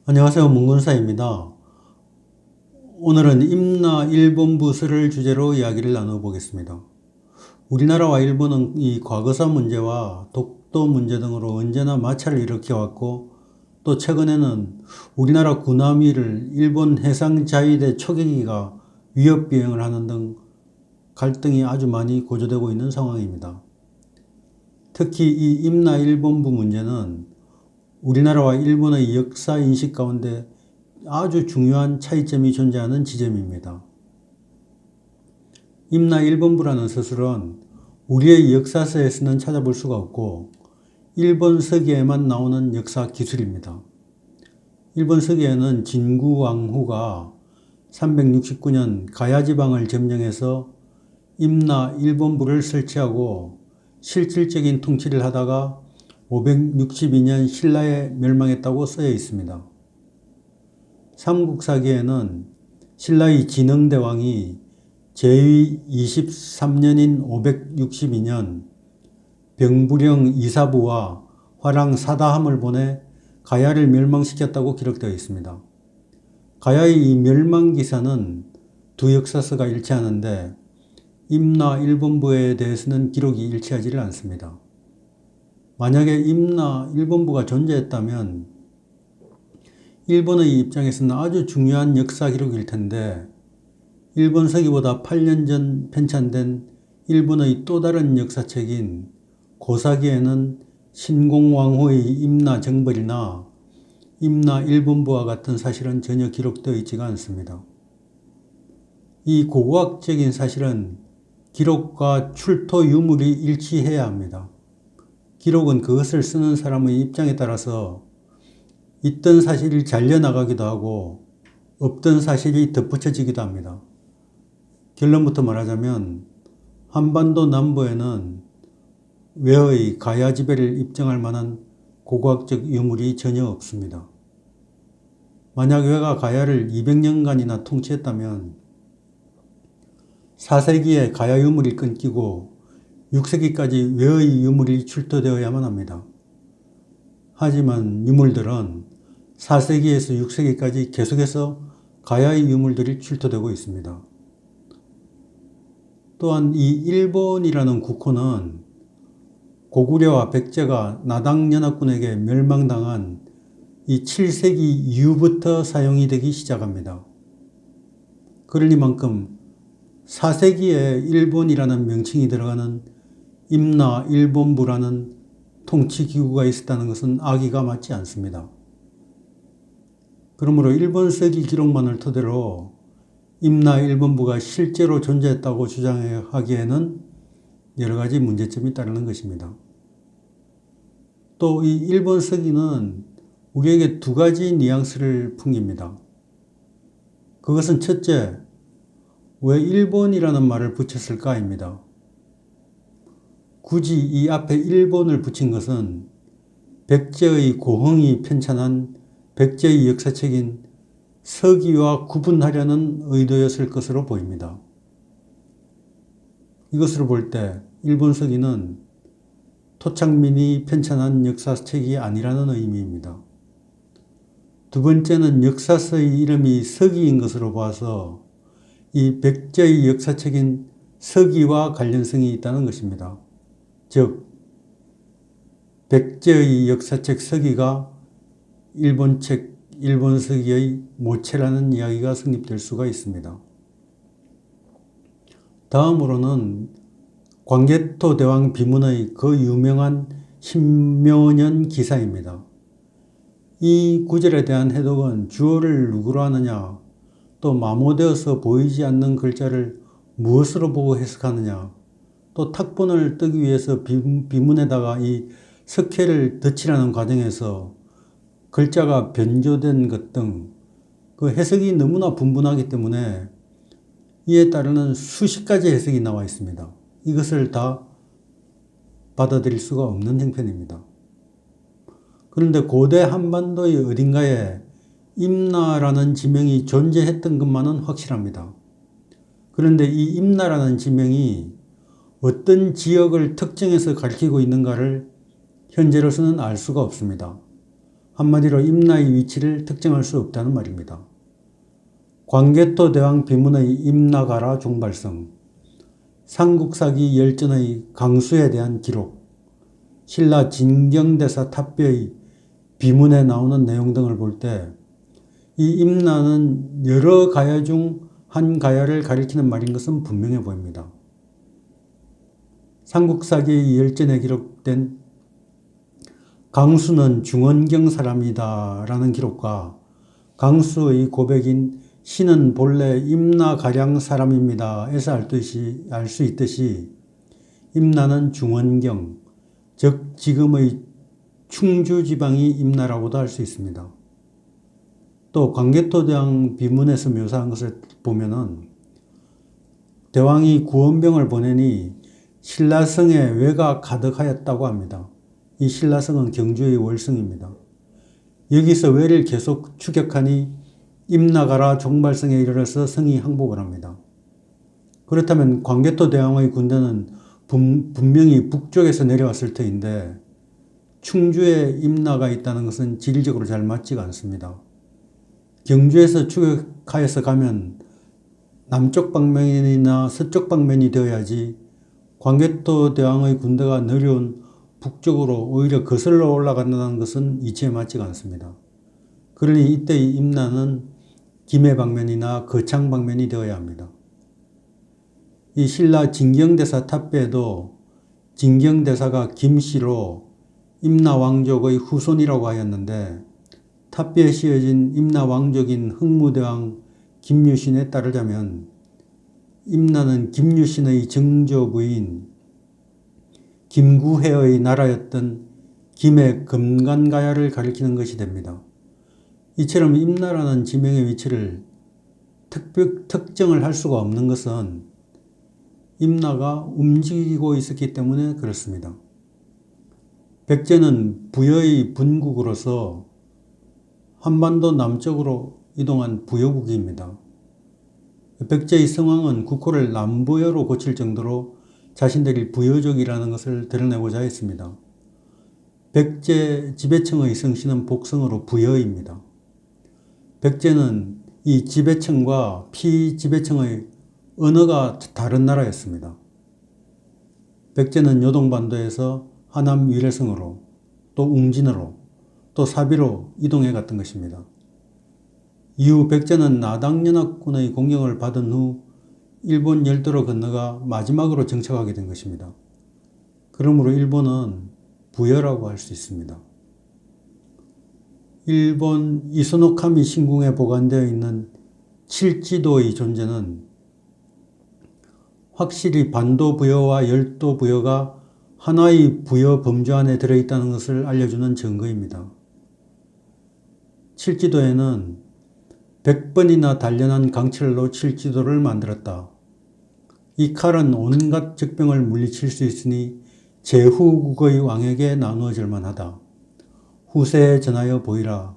안녕하세요. 문근사입니다. 오늘은 임나 일본부설을 주제로 이야기를 나눠보겠습니다. 우리나라와 일본은 이 과거사 문제와 독도 문제 등으로 언제나 마찰을 일으켜왔고, 또 최근에는 우리나라 군함위를 일본 해상자위대 초계기가 위협 비행을 하는 등 갈등이 아주 많이 고조되고 있는 상황입니다. 특히 이 임나 일본부 문제는 우리나라와 일본의 역사 인식 가운데 아주 중요한 차이점이 존재하는 지점입니다. 임나 일본부라는 서술은 우리의 역사서에서는 찾아볼 수가 없고 일본 서기에만 나오는 역사 기술입니다. 일본 서기에는 진구왕후가 369년 가야지방을 점령해서 임나 일본부를 설치하고 실질적인 통치를 하다가 562년 신라에 멸망했다고 쓰여 있습니다. 삼국사기에는 신라의 진흥대왕이 제위 23년인 562년 병부령 이사부와 화랑 사다함을 보내 가야를 멸망시켰다고 기록되어 있습니다. 가야의 이 멸망기사는 두 역사서가 일치하는데 임나 일본부에 대해서는 기록이 일치하지를 않습니다. 만약에 임나 일본부가 존재했다면 일본의 입장에서는 아주 중요한 역사 기록일 텐데 일본 서기보다 8년 전 편찬된 일본의 또 다른 역사책인 고사기에는 신공왕후의 임나 정벌이나 임나 일본부와 같은 사실은 전혀 기록되어 있지가 않습니다. 이 고고학적인 사실은 기록과 출토 유물이 일치해야 합니다. 기록은 그것을 쓰는 사람의 입장에 따라서 있던 사실이 잘려나가기도 하고 없던 사실이 덧붙여지기도 합니다. 결론부터 말하자면 한반도 남부에는 외의 가야 지배를 입증할 만한 고고학적 유물이 전혀 없습니다. 만약 외가 가야를 200년간이나 통치했다면 4세기에 가야 유물이 끊기고 6세기까지 외의 유물이 출토되어야만 합니다. 하지만 유물들은 4세기에서 6세기까지 계속해서 가야의 유물들이 출토되고 있습니다. 또한 이 일본이라는 국호는 고구려와 백제가 나당연합군에게 멸망당한 이 7세기 이후부터 사용이 되기 시작합니다. 그러니만큼 4세기에 일본이라는 명칭이 들어가는 임나 일본부라는 통치기구가 있었다는 것은 악의가 맞지 않습니다. 그러므로 일본 서기 기록만을 토대로 임나 일본부가 실제로 존재했다고 주장하기에는 여러 가지 문제점이 따르는 것입니다. 또 이 일본 서기는 우리에게 두 가지 뉘앙스를 풍깁니다. 그것은 첫째, 왜 일본이라는 말을 붙였을까입니다. 굳이 이 앞에 일본을 붙인 것은 백제의 고흥이 편찬한 백제의 역사책인 서기와 구분하려는 의도였을 것으로 보입니다. 이것으로 볼 때 일본 서기는 토착민이 편찬한 역사책이 아니라는 의미입니다. 두 번째는 역사서의 이름이 서기인 것으로 봐서 이 백제의 역사책인 서기와 관련성이 있다는 것입니다. 즉, 백제의 역사책 서기가 일본 서기의 모체라는 이야기가 성립될 수가 있습니다. 다음으로는 광개토 대왕 비문의 그 유명한 신묘년 기사입니다. 이 구절에 대한 해독은 주어를 누구로 하느냐, 또 마모되어서 보이지 않는 글자를 무엇으로 보고 해석하느냐, 또 탁본을 뜨기 위해서 비문에다가 이 석회를 덧칠하는 과정에서 글자가 변조된 것 등 그 해석이 너무나 분분하기 때문에 이에 따르는 수십 가지 해석이 나와 있습니다. 이것을 다 받아들일 수가 없는 형편입니다. 그런데 고대 한반도의 어딘가에 임나라는 지명이 존재했던 것만은 확실합니다. 그런데 이 임나라는 지명이 어떤 지역을 특정해서 가리키고 있는가를 현재로서는 알 수가 없습니다. 한마디로 임나의 위치를 특정할 수 없다는 말입니다. 광개토 대왕 비문의 임나가라 종발성, 삼국사기 열전의 강수에 대한 기록, 신라 진경대사 탑배의 비문에 나오는 내용 등을 볼 때 이 임나는 여러 가야 중 한 가야를 가리키는 말인 것은 분명해 보입니다. 삼국사기 열전에 기록된 강수는 중원경 사람이다 라는 기록과 강수의 고백인 신은 본래 임나가량 사람입니다 에서 알 수 있듯이 임나는 중원경, 즉 지금의 충주 지방이 임나라고도 할 수 있습니다. 또 광개토 대왕 비문에서 묘사한 것을 보면은 대왕이 구원병을 보내니 신라성에 외가 가득하였다고 합니다. 이 신라성은 경주의 월성입니다. 여기서 외를 계속 추격하니 임나가라 종발성에 이르러서 성이 항복을 합니다. 그렇다면 광개토 대왕의 군대는 분명히 북쪽에서 내려왔을 터인데 충주에 임나가 있다는 것은 지리적으로 잘 맞지가 않습니다. 경주에서 추격하여서 가면 남쪽 방면이나 서쪽 방면이 되어야지 광개토 대왕의 군대가 내려온 북쪽으로 오히려 거슬러 올라간다는 것은 이치에 맞지가 않습니다. 그러니 이때의 임나는 김해 방면이나 거창 방면이 되어야 합니다. 이 신라 진경대사 탑배에도 진경대사가 김씨로 임나왕족의 후손이라고 하였는데 탑배에 씌어진 임나왕족인 흥무대왕 김유신에 따르자면 임나는 김유신의 증조부인 김구해의 나라였던 김해 금간가야를 가리키는 것이 됩니다. 이처럼 임나라는 지명의 위치를 특정을 할 수가 없는 것은 임나가 움직이고 있었기 때문에 그렇습니다. 백제는 부여의 분국으로서 한반도 남쪽으로 이동한 부여국입니다. 백제의 성왕은 국호를 남부여로 고칠 정도로 자신들이 부여족이라는 것을 드러내고자 했습니다. 백제 지배층의 성씨는 복성으로 부여입니다. 백제는 이 지배층과 피지배층의 언어가 다른 나라였습니다. 백제는 요동반도에서 하남 위례성으로 또 웅진으로 또 사비로 이동해 갔던 것입니다. 이후 백제는 나당연합군의 공격을 받은 후 일본 열도로 건너가 마지막으로 정착하게 된 것입니다. 그러므로 일본은 부여라고 할 수 있습니다. 일본 이소노카미 신궁에 보관되어 있는 칠지도의 존재는 확실히 반도 부여와 열도 부여가 하나의 부여 범주 안에 들어있다는 것을 알려주는 증거입니다. 칠지도에는 100번이나 단련한 강철로 칠지도를 만들었다. 이 칼은 온갖 적병을 물리칠 수 있으니 제후국의 왕에게 나누어질 만하다. 후세에 전하여 보이라.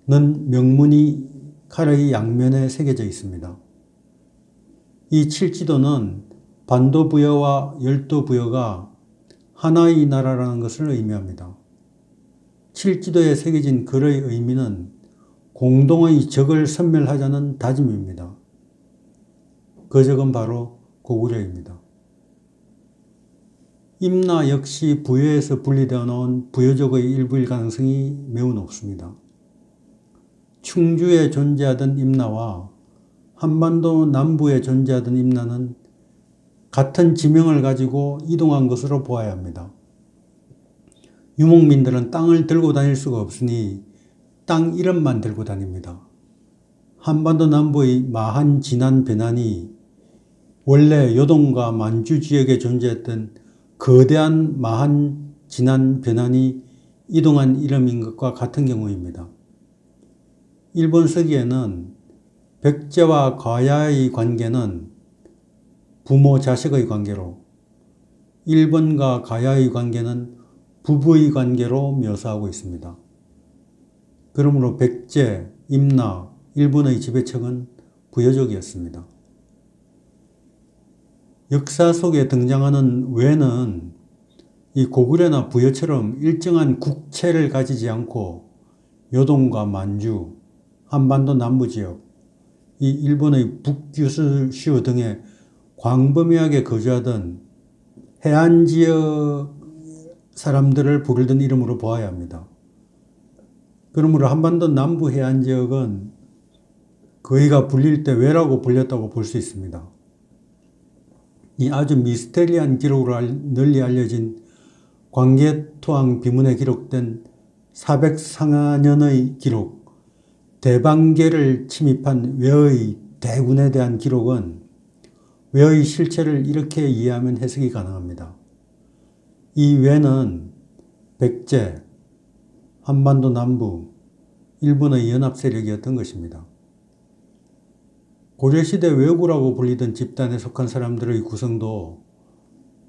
는 명문이 칼의 양면에 새겨져 있습니다. 이 칠지도는 반도 부여와 열도 부여가 하나의 나라라는 것을 의미합니다. 칠지도에 새겨진 글의 의미는 공동의 적을 섬멸하자는 다짐입니다. 그 적은 바로 고구려입니다. 임나 역시 부여에서 분리되어 나온 부여족의 일부일 가능성이 매우 높습니다. 충주에 존재하던 임나와 한반도 남부에 존재하던 임나는 같은 지명을 가지고 이동한 것으로 보아야 합니다. 유목민들은 땅을 들고 다닐 수가 없으니 땅 이름만 들고 다닙니다. 한반도 남부의 마한, 진안, 배난이 원래 요동과 만주 지역에 존재했던 거대한 마한, 진안, 배난이 이동한 이름인 것과 같은 경우입니다. 일본 서기에는 백제와 가야의 관계는 부모 자식의 관계로, 일본과 가야의 관계는 부부의 관계로 묘사하고 있습니다. 그러므로 백제, 임나, 일본의 지배층은 부여족이었습니다. 역사 속에 등장하는 외는 이 고구려나 부여처럼 일정한 국체를 가지지 않고 요동과 만주, 한반도 남부지역, 이 일본의 북규슈 등에 광범위하게 거주하던 해안지역 사람들을 부르던 이름으로 보아야 합니다. 그러므로 한반도 남부 해안지역은 거기가 불릴 때 왜라고 불렸다고 볼 수 있습니다. 이 아주 미스테리한 기록으로 널리 알려진 광개토항 비문에 기록된 404년의 기록, 대방계를 침입한 왜의 대군에 대한 기록은 왜의 실체를 이렇게 이해하면 해석이 가능합니다. 이 왜는 백제, 한반도 남부, 일본의 연합 세력이었던 것입니다. 고려시대 왜구라고 불리던 집단에 속한 사람들의 구성도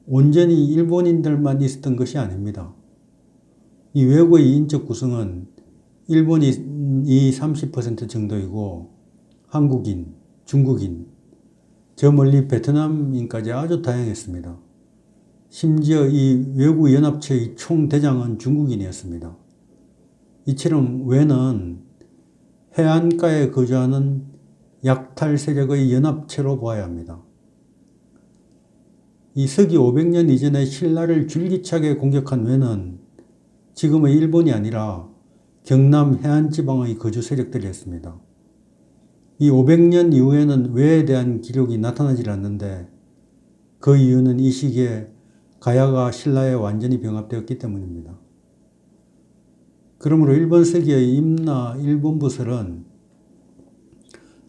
온전히 일본인들만 있었던 것이 아닙니다. 이 왜구의 인적 구성은 일본이 30% 정도이고 한국인, 중국인, 저 멀리 베트남인까지 아주 다양했습니다. 심지어 이 왜구 연합체의 총대장은 중국인이었습니다. 이처럼 왜는 해안가에 거주하는 약탈 세력의 연합체로 보아야 합니다. 이 서기 500년 이전에 신라를 줄기차게 공격한 왜는 지금의 일본이 아니라 경남 해안지방의 거주 세력들이었습니다. 이 500년 이후에는 왜에 대한 기록이 나타나질 않는데 그 이유는 이 시기에 가야가 신라에 완전히 병합되었기 때문입니다. 그러므로 일본 서기의 임나 일본부설은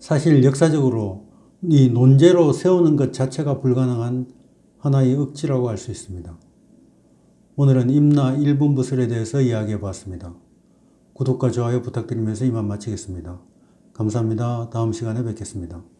사실 역사적으로 이 논제로 세우는 것 자체가 불가능한 하나의 억지라고 할 수 있습니다. 오늘은 임나 일본부설에 대해서 이야기해 봤습니다. 구독과 좋아요 부탁드리면서 이만 마치겠습니다. 감사합니다. 다음 시간에 뵙겠습니다.